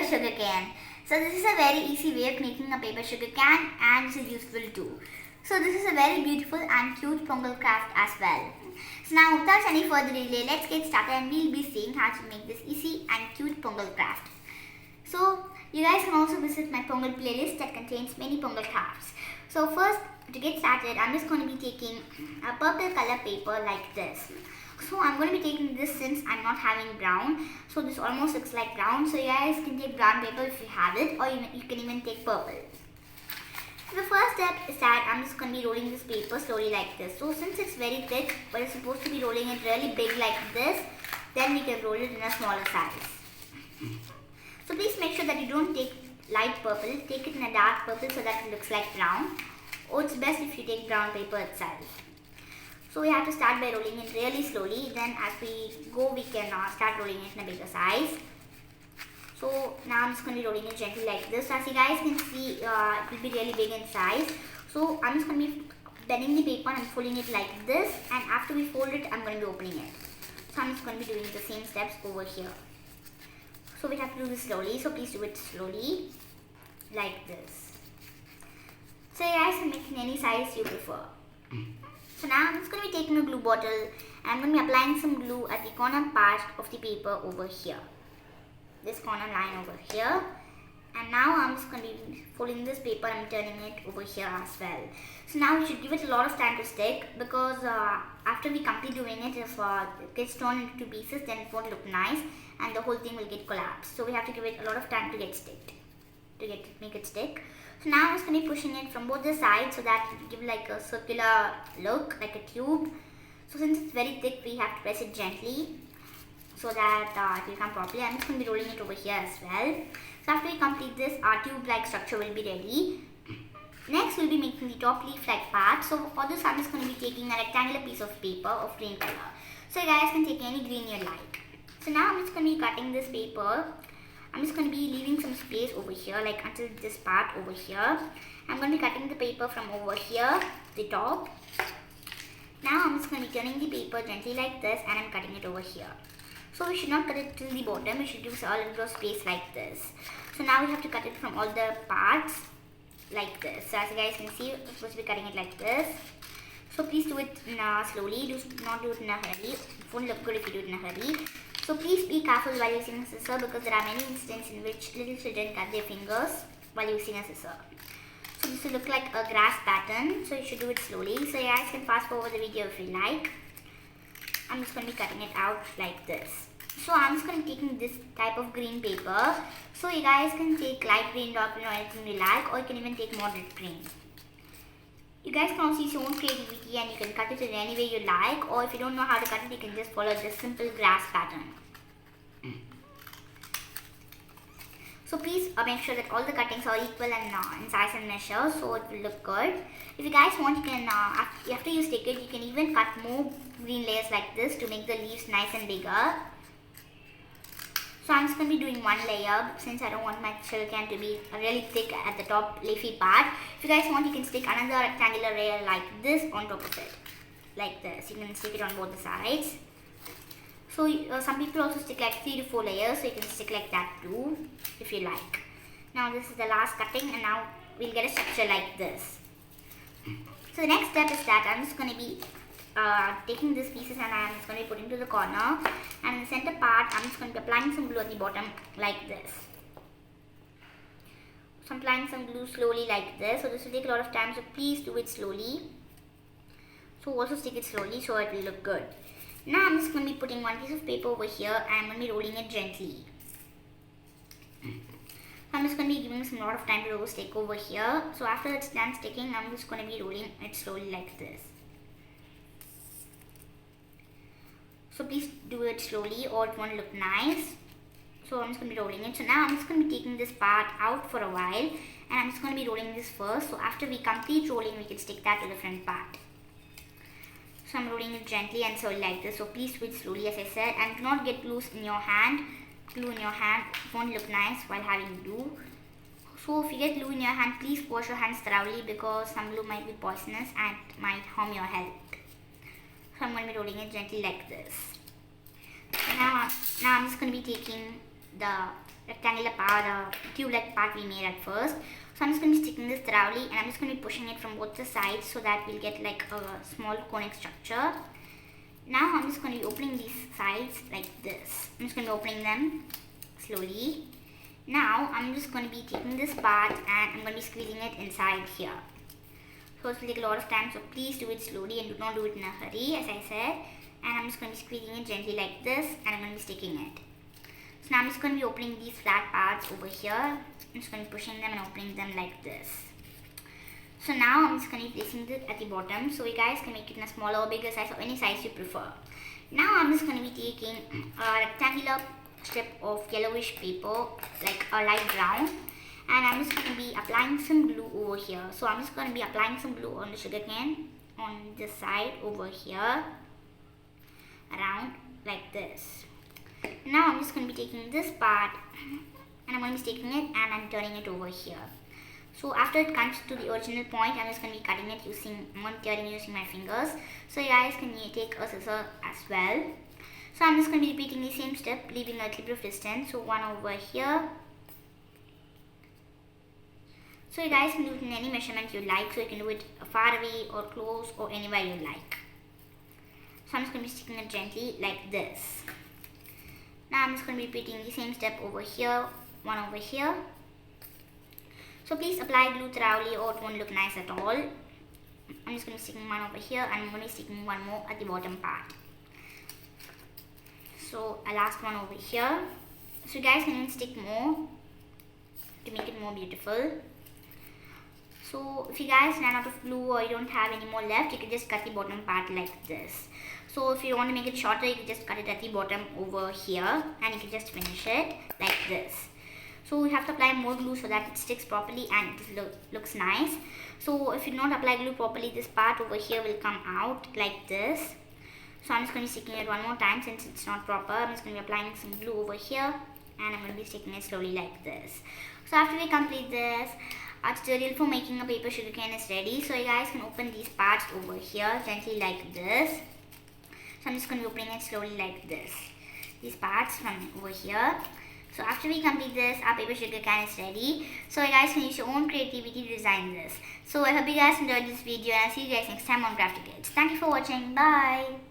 sugarcane. So this is a very easy way of making a paper sugarcane and this is useful too. So this is a very beautiful and cute Pongal craft as well. So now without any further delay, let's get started and we'll be seeing how to make this easy and cute Pongal craft. So you guys can also visit my Pongal playlist that contains many Pongal crafts. So first, to get started, I'm just going to be taking a purple color paper like this. So I'm going to be taking this since I'm not having brown. So this almost looks like brown. So you guys can take brown paper if you have it, or you can even take purple. So the first step is that I'm just going to be rolling this paper slowly like this. So since it's very thick, but it's supposed to be rolling it really big like this, then we can roll it in a smaller size. So please make sure that you don't take light purple, take it in a dark purple so that it looks like brown. Or it's best if you take brown paper itself. So we have to start by rolling it really slowly. Then as we go, we can start rolling it in a bigger size. So now I'm just going to be rolling it gently like this. As you guys can see, it will be really big in size. So I'm just going to be bending the paper and folding it like this. And after we fold it, I'm going to be opening it. So I'm just going to be doing the same steps over here. So we have to do this slowly. So please do it slowly like this. So you guys can make it in any size you prefer. So now I'm just going to be taking a glue bottle and I'm going to be applying some glue at the corner part of the paper over here. This corner line over here. And now I'm just going to be folding this paper and turning it over here as well. So now we should give it a lot of time to stick because after we complete doing it, if it gets torn into two pieces, then it won't look nice and the whole thing will get collapsed. So we have to give it a lot of time to make it stick. So now I'm just going to be pushing it from both the sides so that it will give like a circular look, like a tube. So since it's very thick, we have to press it gently so that it will come properly. I'm just going to be rolling it over here as well. So after we complete this, our tube-like structure will be ready. Next, we'll be making the top leaf-like part. So for this, I'm just going to be taking a rectangular piece of paper of green color. So you guys can take any green you like. So now I'm just going to be cutting this paper. I'm just going to be leaving some space over here, like until this part over here. I'm going to be cutting the paper from over here, the top. Now I'm just going to be turning the paper gently like this and I'm cutting it over here. So we should not cut it till the bottom, we should use a little space like this. So now we have to cut it from all the parts like this. So as you guys can see, we're supposed to be cutting it like this. So please do it slowly, do not do it in a hurry. It won't look good if you do it in a hurry. So please be careful while using a scissor because there are many instances in which little children cut their fingers while using a scissor. So this will look like a grass pattern, so you should do it slowly. So you guys can fast forward the video if you like. I'm just going to be cutting it out like this. So I'm just going to be taking this type of green paper. So you guys can take light green, dark green or anything you like, or you can even take moderate green. You guys can also use your own creativity and you can cut it in any way you like, or if you don't know how to cut it, you can just follow this simple grass pattern. So please make sure that all the cuttings are equal and in size and measure, so it will look good. If you guys want, you can after you stick it, you can even cut more green layers like this to make the leaves nice and bigger. So I'm just going to be doing one layer since I don't want my sugarcane to be really thick at the top leafy part. If you guys want, you can stick another rectangular layer like this on top of it. Like this. You can stick it on both the sides. So some people also stick like 3 to 4 layers. So you can stick like that too if you like. Now this is the last cutting and now we'll get a structure like this. So the next step is that I'm just going to be taking these pieces and I'm just going to be putting to the corner, and in the center part I'm just going to be applying some glue at the bottom like this. So I'm applying some glue slowly like this. So this will take a lot of time, so please do it slowly. So also stick it slowly so it will look good. Now I'm just going to be putting one piece of paper over here and I'm going to be rolling it gently. I'm just going to be giving some lot of time to stick over here. So after it's done sticking, I'm just going to be rolling it slowly like this. So please do it slowly or it won't look nice. So I'm just going to be rolling it. So now I'm just going to be taking this part out for a while and I'm just going to be rolling this first. So after we complete rolling, we can stick that to the front part. So I'm rolling it gently and slowly like this. So please do it slowly as I said, and do not get loose in your hand. Glue in your hand, it won't look nice while having glue. So if you get glue in your hand, please wash your hands thoroughly because some glue might be poisonous and might harm your health. So I'm going to be rolling it gently like this. Now I'm just going to be taking the rectangular part, tube-like part we made at first. So I'm just going to be sticking this thoroughly, and I'm just going to be pushing it from both the sides so that we'll get like a small conic structure. Now I'm just going to be opening these sides like this. I'm just going to be opening them slowly. Now I'm just going to be taking this part and I'm going to be squeezing it inside here. So it will take a lot of time, so please do it slowly and do not do it in a hurry, as I said. And I'm just going to be squeezing it gently like this, and I'm going to be sticking it. So now I'm just going to be opening these flat parts over here. I'm just going to be pushing them and opening them like this. So now I'm just going to be placing this at the bottom, so you guys can make it in a smaller or bigger size or any size you prefer. Now I'm just going to be taking a rectangular strip of yellowish paper, like a light brown, and I'm just going to be applying some glue over here. So I'm just going to be applying some glue on the sugarcane on this side over here, around like this. Now I'm just going to be taking this part and I'm going to be taking it and I'm turning it over here. So after it comes to the original point, I'm just going to be cutting it using my fingers. So you guys can take a scissor as well. So I'm just going to be repeating the same step, leaving a little bit of distance. So one over here. So you guys can do it in any measurement you like. So you can do it far away or close or anywhere you like. So I'm just going to be sticking it gently like this. Now I'm just going to be repeating the same step over here, one over here. So please apply glue thoroughly or it won't look nice at all. I'm just going to be sticking one over here and I'm going to be sticking one more at the bottom part. So a last one over here. So you guys can even stick more to make it more beautiful. So if you guys ran out of glue or you don't have any more left, you can just cut the bottom part like this. So if you want to make it shorter, you can just cut it at the bottom over here and you can just finish it like this. So you have to apply more glue so that it sticks properly and it looks nice. So if you don't apply glue properly, this part over here will come out like this. So I'm just going to be sticking it one more time since it's not proper. I'm just going to be applying some glue over here and I'm going to be sticking it slowly like this. So after we complete this, our tutorial for making a paper sugarcane is ready. So you guys can open these parts over here gently like this. So I'm just going to be opening it slowly like this. These parts from over here. So after we complete this, our paper sugarcane is ready. So you guys can use your own creativity to design this. So I hope you guys enjoyed this video and I'll see you guys next time on Crafty Kids. Thank you for watching. Bye.